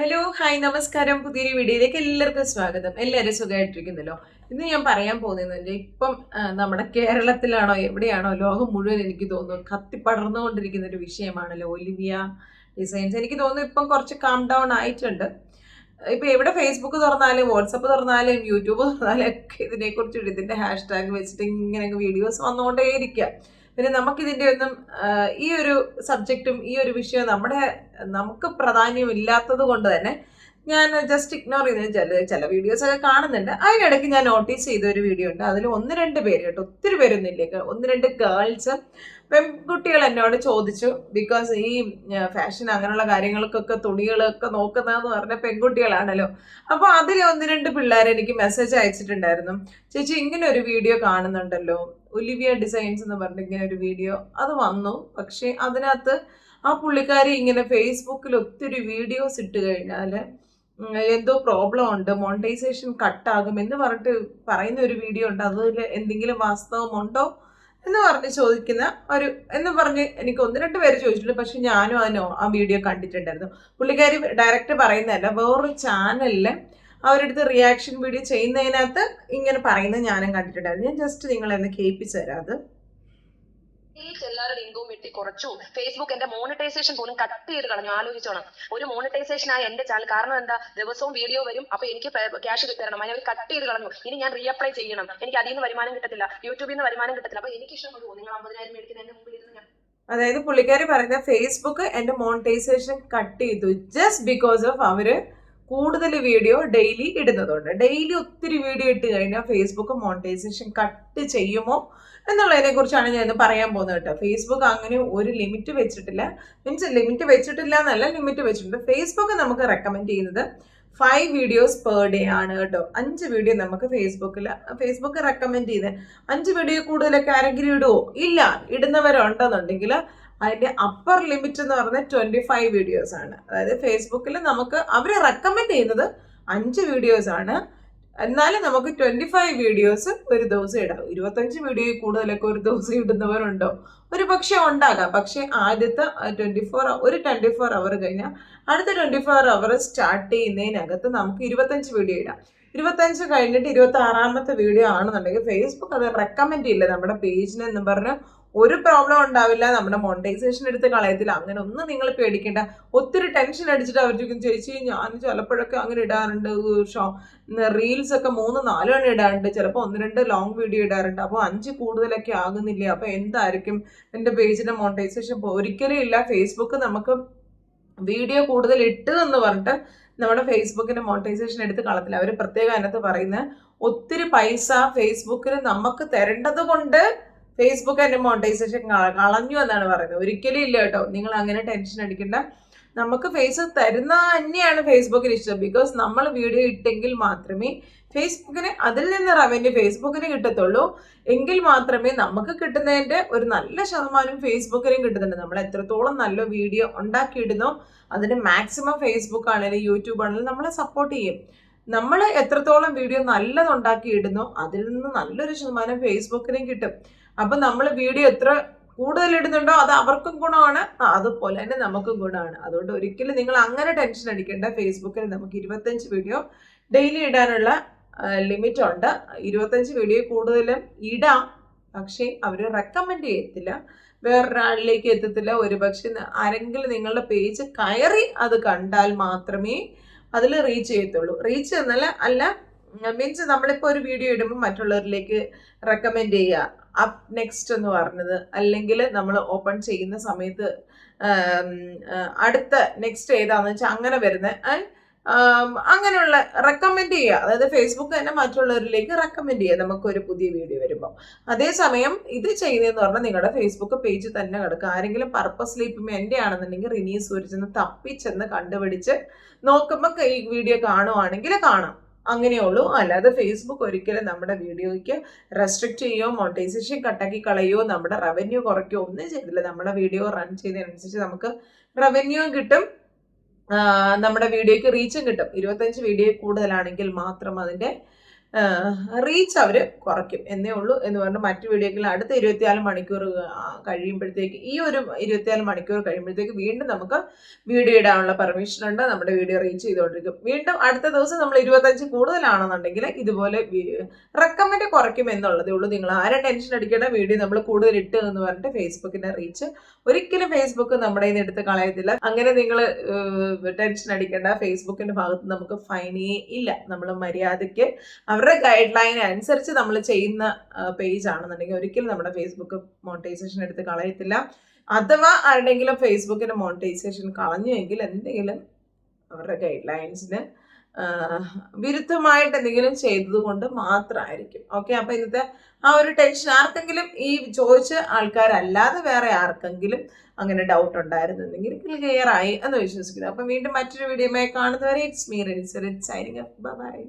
Hello hi നമസ്കാരം. പുതിയൊരു വീഡിയോയിലേക്ക് എല്ലാവർക്കും സ്വാഗതം. എല്ലാവരും സുഖമായിട്ടിരിക്കുന്നല്ലോ. ഇന്ന് ഞാൻ പറയാൻ പോകുന്നത് ഇപ്പം നമ്മുടെ കേരളത്തിലാണോ എവിടെയാണോ ലോകം മുഴുവൻ എനിക്ക് തോന്നുന്നു കത്തിപ്പടർന്നുകൊണ്ടിരിക്കുന്ന ഒരു വിഷയമാണല്ലോ ഒലിവിയ ഡിസൈൻസ്. എനിക്ക് തോന്നുന്നു ഇപ്പം കുറച്ച് കാം ഡൗൺ ആയിട്ടുണ്ട്. ഇപ്പൊ എവിടെ ഫേസ്ബുക്ക് തുറന്നാലും വാട്സപ്പ് തുറന്നാലും യൂട്യൂബ് തുറന്നാലും ഒക്കെ ഇതിനെക്കുറിച്ച് ഇതിന്റെ ഹാഷ്ടാഗ് വെച്ചിട്ട് ഇങ്ങനെ വീഡിയോസ് വന്നുകൊണ്ടേയിരിക്കുക. പിന്നെ നമുക്കിതിന്റെ ഒന്നും ഈ ഒരു സബ്ജക്റ്റും ഈ ഒരു വിഷയവും നമുക്ക് പ്രാധാന്യമില്ലാത്തത് കൊണ്ട് തന്നെ ഞാൻ ജസ്റ്റ് ഇഗ്നോർ ചെയ്ത് ചില വീഡിയോസ് ഒക്കെ കാണുന്നുണ്ട്. അതിനിടയ്ക്ക് ഞാൻ നോട്ടീസ് ചെയ്ത ഒരു വീഡിയോ ഉണ്ട്. അതിൽ ഒന്ന് രണ്ട് പേര് കേട്ടോ, ഒത്തിരി പേരൊന്നുമില്ല, ഒന്ന് രണ്ട് ഗേൾസ് പെൺകുട്ടികൾ എന്നോട് ചോദിച്ചു. ബിക്കോസ് ഈ ഫാഷൻ അങ്ങനെയുള്ള കാര്യങ്ങൾക്കൊക്കെ തുണികളൊക്കെ നോക്കുന്നതെന്ന് പറഞ്ഞ പെൺകുട്ടികളാണല്ലോ. അപ്പോൾ അതിൽ ഒന്ന് രണ്ട് പിള്ളേർ എനിക്ക് മെസ്സേജ് അയച്ചിട്ടുണ്ടായിരുന്നു. ചേച്ചി ഇങ്ങനെ ഒരു വീഡിയോ കാണുന്നുണ്ടല്ലോ, ഒലിവിയ ഡിസൈൻസ് എന്ന് പറഞ്ഞിട്ട് ഇങ്ങനെ ഒരു വീഡിയോ അത് വന്നു. പക്ഷെ അതിനകത്ത് ആ പുള്ളിക്കാരി ഇങ്ങനെ ഫേസ്ബുക്കിൽ ഒത്തിരി വീഡിയോസ് ഇട്ട് കഴിഞ്ഞാൽ എന്തോ പ്രോബ്ലം ഉണ്ട്, മോണിറ്റൈസേഷൻ കട്ടാകും എന്ന് പറഞ്ഞിട്ട് പറയുന്ന ഒരു വീഡിയോ ഉണ്ട്. അതിൽ എന്തെങ്കിലും വാസ്തവമുണ്ടോ എന്ന് പറഞ്ഞ് ചോദിക്കുന്ന എന്ന് പറഞ്ഞ് എനിക്ക് ഒന്ന് രണ്ട് പേര് ചോദിച്ചിട്ടുണ്ട്. പക്ഷെ ഞാനും ആ വീഡിയോ കണ്ടിട്ടുണ്ടായിരുന്നു. പുള്ളിക്കാരി ഡയറക്റ്റ് പറയുന്നതല്ല, വേറൊരു ചാനലില് അവരെടുത്ത് റിയാക്ഷൻ വീഡിയോ ചെയ്യുന്നതിനകത്ത് ഇങ്ങനെ പറയുന്നത് ഞാനും കണ്ടിട്ടുണ്ടായിരുന്നു. ഞാൻ ജസ്റ്റ് നിങ്ങളെ ഒന്ന് കേൾപ്പിച്ചു തരാം. അത് എല്ലാവരുടെ ഇൻകവും വെട്ടി കുറച്ചു. ഫേസ്ബുക്ക് എന്റെ മോണിറ്റൈസേഷൻ പോലും കട്ട് ചെയ്ത് കളഞ്ഞു. ആലോചിച്ചോണം, ഒരു മോണിറ്റൈസേഷൻ ആയ എന്റെ ചാനൽ. കാരണം എന്താ, ദിവസവും വീഡിയോ വരും, അപ്പൊ എനിക്ക് ക്യാഷ് തരണം. അതിനെ അവർ കട്ട് ചെയ്ത് കളഞ്ഞു. ഇനി ഞാൻ റീഅപ്ലൈ ചെയ്യണം. എനിക്ക് അതിൽ നിന്ന് വരുമാനം കിട്ടത്തില്ല, യൂട്യൂബിൽ നിന്ന് വരുമാനം കിട്ടത്തില്ല. അപ്പൊ എനിക്ക് ഇഷ്ടപ്പെടുമോ നിങ്ങൾ 50,000 മേടിക്കുന്ന എന്റെ മുമ്പിൽ ഇരുന്ന്? അതായത് പുള്ളിക്കാരി പറയുന്ന ഫേസ്ബുക്ക് എന്റെ മോണിറ്റൈസേഷൻ കട്ട് ചെയ്തു ജസ്റ്റ് ബിക്കോസ് ഓഫ് അവര് കൂടുതൽ വീഡിയോ ഡെയിലി ഇടുന്നതുകൊണ്ട്. ഡെയിലി ഒത്തിരി വീഡിയോ ഇട്ട് കഴിഞ്ഞാൽ ഫേസ്ബുക്ക് മോണിറ്റൈസേഷൻ കട്ട് ചെയ്യുമോ എന്നുള്ളതിനെ കുറിച്ചാണ് ഞാൻ ഇന്ന് പറയാൻ പോകുന്നത് കേട്ടോ. ഫേസ്ബുക്ക് അങ്ങനെ ഒരു ലിമിറ്റ് വെച്ചിട്ടില്ല. മീൻസ് ലിമിറ്റ് വെച്ചിട്ടില്ല എന്നല്ല, ലിമിറ്റ് വെച്ചിട്ടുണ്ട്. ഫേസ്ബുക്ക് നമുക്ക് റെക്കമെൻഡ് ചെയ്യുന്നത് 5 വീഡിയോസ് പെർ ഡേ ആണ് കേട്ടോ. 5 വീഡിയോ നമുക്ക് ഫേസ്ബുക്ക് റെക്കമെൻഡ് ചെയ്ത്. 5 വീഡിയോ കൂടുതലൊക്കെ ആരെങ്കിലും ഇടുവോ? ഇല്ല. ഇടുന്നവരുണ്ടെന്നുണ്ടെങ്കിൽ അതിന്റെ അപ്പർ ലിമിറ്റ് എന്ന് പറഞ്ഞാൽ 25 വീഡിയോസ് ആണ്. അതായത് ഫേസ്ബുക്കിൽ നമുക്ക് അവർ റെക്കമെൻഡ് ചെയ്യുന്നത് 5 വീഡിയോസ് ആണ്. എന്നാലും നമുക്ക് 25 വീഡിയോസ് ഒരു ദിവസം ഇടാം. 25 വീഡിയോ കൂടുതലൊക്കെ ഒരു ദിവസം ഇടുന്നവരുണ്ടോ? ഒരു പക്ഷെ ഉണ്ടാകാം. പക്ഷെ ആദ്യത്തെ 24 അവർ കഴിഞ്ഞാൽ അടുത്ത 24 അവർ സ്റ്റാർട്ട് ചെയ്യുന്നതിനകത്ത് നമുക്ക് 25 വീഡിയോ ഇടാം. 25 കഴിഞ്ഞിട്ട് 26ാമത്തെ വീഡിയോ ആണെന്നുണ്ടെങ്കിൽ ഫേസ്ബുക്ക് അത് റെക്കമെൻഡ് ചെയ്യില്ല നമ്മുടെ പേജിനെന്ന് പറഞ്ഞ്. ഒരു പ്രോബ്ലം ഉണ്ടാവില്ല, നമ്മുടെ മോണിറ്റൈസേഷൻ എടുത്ത് കളയത്തില്ല. അങ്ങനെ ഒന്നും നിങ്ങൾ പേടിക്കേണ്ട. ഒത്തിരി ടെൻഷൻ അടിച്ചിട്ട് അവർക്ക് ചേച്ചി ഞാൻ ചിലപ്പോഴൊക്കെ അങ്ങനെ ഇടാറുണ്ട്, റീൽസ് ഒക്കെ 3-4 എണ്ണം ഇടാറുണ്ട്, ചിലപ്പോൾ 1-2 ലോങ് വീഡിയോ ഇടാറുണ്ട്. അപ്പോൾ 5 കൂടുതലൊക്കെ ആകുന്നില്ല, അപ്പോൾ എന്തായിരിക്കും എൻ്റെ പേജിന്റെ മോണിറ്റൈസേഷൻ? ഒരിക്കലും ഇല്ല. ഫേസ്ബുക്ക് നമുക്ക് വീഡിയോ കൂടുതൽ ഇട്ട് എന്ന് പറഞ്ഞിട്ട് നമ്മുടെ ഫേസ്ബുക്കിന്റെ മോണിറ്റൈസേഷൻ എടുത്ത് കളത്തില്ല. അവർ പ്രത്യേകം അതിനകത്ത് പറയുന്നത് ഒത്തിരി പൈസ ഫേസ്ബുക്കിന് നമുക്ക് തരേണ്ടത് കൊണ്ട് ഫേസ്ബുക്ക് എന്റെ മോണിറ്റൈസേഷൻ കളഞ്ഞു എന്നാണ് പറയുന്നത്. ഒരിക്കലും ഇല്ല കേട്ടോ. നിങ്ങൾ അങ്ങനെ ടെൻഷൻ അടിക്കണ്ട. നമുക്ക് ഫേസ്ബുക്ക് തരുന്ന തന്നെയാണ് ഫേസ്ബുക്കിന് ഇഷ്ടം. ബിക്കോസ് നമ്മൾ വീഡിയോ ഇട്ടെങ്കിൽ മാത്രമേ ഫേസ്ബുക്കിന് അതിൽ നിന്ന് റവന്യൂ ഫേസ്ബുക്കിന് കിട്ടത്തുള്ളൂ. എങ്കിൽ മാത്രമേ നമുക്ക് കിട്ടുന്നതിന്റെ ഒരു നല്ല ശതമാനം ഫേസ്ബുക്കിനും കിട്ടുന്നുണ്ട്. നമ്മൾ എത്രത്തോളം നല്ല വീഡിയോ ഉണ്ടാക്കിയിടുന്നോ അതിന് മാക്സിമം ഫേസ്ബുക്ക് ആണെങ്കിലും യൂട്യൂബ് ആണെങ്കിലും നമ്മളെ സപ്പോർട്ട് ചെയ്യും. നമ്മൾ എത്രത്തോളം വീഡിയോ നല്ലതുണ്ടാക്കി ഇടുന്നോ അതിൽ നിന്ന് നല്ലൊരു ശതമാനം ഫേസ്ബുക്കിനും കിട്ടും. അപ്പൊ നമ്മൾ വീഡിയോ എത്ര കൂടുതൽ ഇടുന്നുണ്ടോ അത് അവർക്കും ഗുണമാണ്, അതുപോലെ തന്നെ നമുക്കും ഗുണമാണ്. അതുകൊണ്ട് ഒരിക്കലും നിങ്ങൾ അങ്ങനെ ടെൻഷൻ അടിക്കേണ്ട. ഫേസ്ബുക്കിൽ നമുക്ക് 25 വീഡിയോ ഡെയിലി ഇടാനുള്ള ലിമിറ്റ് ഉണ്ട്. 25 വീഡിയോ കൂടുതലും ഇടാം, പക്ഷേ അവർ റെക്കമെൻഡ് ചെയ്യത്തില്ല, വേറൊരാളിലേക്ക് എത്തത്തില്ല. ഒരുപക്ഷെ ആരെങ്കിലും നിങ്ങളുടെ പേജ് കയറി അത് കണ്ടാൽ മാത്രമേ അതിൽ റീച്ച് ചെയ്യത്തുള്ളൂ. റീച്ച് അല്ല മീൻസ് നമ്മളിപ്പോൾ ഒരു വീഡിയോ ഇടുമ്പോൾ മറ്റുള്ളവരിലേക്ക് റെക്കമെൻഡ് ചെയ്യുക, അപ്പ് നെക്സ്റ്റ് എന്ന് പറഞ്ഞത്, അല്ലെങ്കിൽ നമ്മൾ ഓപ്പൺ ചെയ്യുന്ന സമയത്ത് അടുത്ത നെക്സ്റ്റ് ഏതാന്ന് വെച്ചാൽ അങ്ങനെ വരുന്ന അങ്ങനെയുള്ള റെക്കമെൻഡ് ചെയ്യുക. അതായത് ഫേസ്ബുക്ക് തന്നെ മറ്റുള്ളവരിലേക്ക് റെക്കമെൻഡ് ചെയ്യുക നമുക്കൊരു പുതിയ വീഡിയോ വരുമ്പോൾ. അതേസമയം ഇത് ചെയ്യുന്നതെന്ന് പറഞ്ഞാൽ നിങ്ങളുടെ ഫേസ്ബുക്ക് പേജ് തന്നെ കിടക്കുക. ആരെങ്കിലും പർപ്പസ്ലി ഇപ്പം എൻ്റെ ആണെന്നുണ്ടെങ്കിൽ റിനീസ് സൂര്യച്ചെന്ന് തപ്പിച്ചെന്ന് കണ്ടുപിടിച്ച് നോക്കുമ്പോൾ ഈ വീഡിയോ കാണുവാണെങ്കിൽ കാണാം. അങ്ങനെയുള്ളൂ. അല്ലാതെ ഫേസ്ബുക്ക് ഒരിക്കലും നമ്മുടെ വീഡിയോയ്ക്ക് റെസ്ട്രിക്റ്റ് ചെയ്യുകയോ മോണിറ്റൈസേഷൻ കട്ടാക്കി കളയുകയോ നമ്മുടെ റവന്യൂ കുറയ്ക്കുകയോ ഒന്നും ചെയ്തില്ല. നമ്മുടെ വീഡിയോ റൺ ചെയ്യുന്നതിനനുസരിച്ച് നമുക്ക് റവന്യൂ കിട്ടും, നമ്മുടെ വീഡിയോയ്ക്ക് റീച്ചും കിട്ടും. 25 വീഡിയോ കൂടുതലാണെങ്കിൽ മാത്രം അതിൻ്റെ റീച്ച് അവർ കുറയ്ക്കും എന്നേ ഉള്ളൂ എന്ന് പറഞ്ഞ് മറ്റു വീഡിയോകളിൽ അടുത്ത 24 മണിക്കൂർ കഴിയുമ്പോഴത്തേക്ക് ഈ ഒരു 24 മണിക്കൂർ കഴിയുമ്പോഴത്തേക്ക് വീണ്ടും നമുക്ക് വീഡിയോ ഇടാനുള്ള പെർമിഷൻ ഉണ്ട്. നമ്മുടെ വീഡിയോ റീച്ച് ചെയ്തുകൊണ്ടിരിക്കും. വീണ്ടും അടുത്ത ദിവസം നമ്മൾ 25 കൂടുതലാണെന്നുണ്ടെങ്കിൽ ഇതുപോലെ റെക്കമെൻഡ് കുറയ്ക്കും എന്നുള്ളതേ ഉള്ളൂ. നിങ്ങൾ ആരും ടെൻഷൻ അടിക്കേണ്ട. വീഡിയോ നമ്മൾ കൂടുതൽ ഇട്ട് എന്ന് പറഞ്ഞിട്ട് ഫേസ്ബുക്കിന്റെ റീച്ച് ഒരിക്കലും ഫേസ്ബുക്ക് നമ്മുടെ കയ്യിൽ നിന്ന് എടുത്ത് കളയത്തില്ല. അങ്ങനെ നിങ്ങൾ ടെൻഷൻ അടിക്കേണ്ട. ഫേസ്ബുക്കിന്റെ ഭാഗത്ത് നമുക്ക് ഫൈനേ ഇല്ല. നമ്മൾ മര്യാദയ്ക്ക് അവരുടെ ഗൈഡ് ലൈൻ അനുസരിച്ച് നമ്മൾ ചെയ്യുന്ന പേജ് ആണെന്നുണ്ടെങ്കിൽ ഒരിക്കലും നമ്മുടെ ഫേസ്ബുക്ക് മോണിറ്റൈസേഷൻ എടുത്ത് കളയത്തില്ല. അഥവാ ആരുടെങ്കിലും ഫേസ്ബുക്കിന്റെ മോണിറ്റൈസേഷൻ കളഞ്ഞുവെങ്കിൽ എന്തെങ്കിലും അവരുടെ ഗൈഡ് ലൈൻസിന് വിരുദ്ധമായിട്ട് എന്തെങ്കിലും ചെയ്തത് കൊണ്ട് മാത്രമായിരിക്കും. ഓക്കെ, അപ്പൊ ഇന്നത്തെ ആ ഒരു ടെൻഷൻ ആർക്കെങ്കിലും ഈ ചോദിച്ച ആൾക്കാരല്ലാതെ വേറെ ആർക്കെങ്കിലും അങ്ങനെ ഡൗട്ട് ഉണ്ടായിരുന്നെങ്കിൽ ക്ലിയർ ആയി എന്ന് വിശ്വസിക്കുന്നു. അപ്പം വീണ്ടും മറ്റൊരു വീഡിയോയുമായി കാണുന്നവരെ it's me Rinsar signing off. By.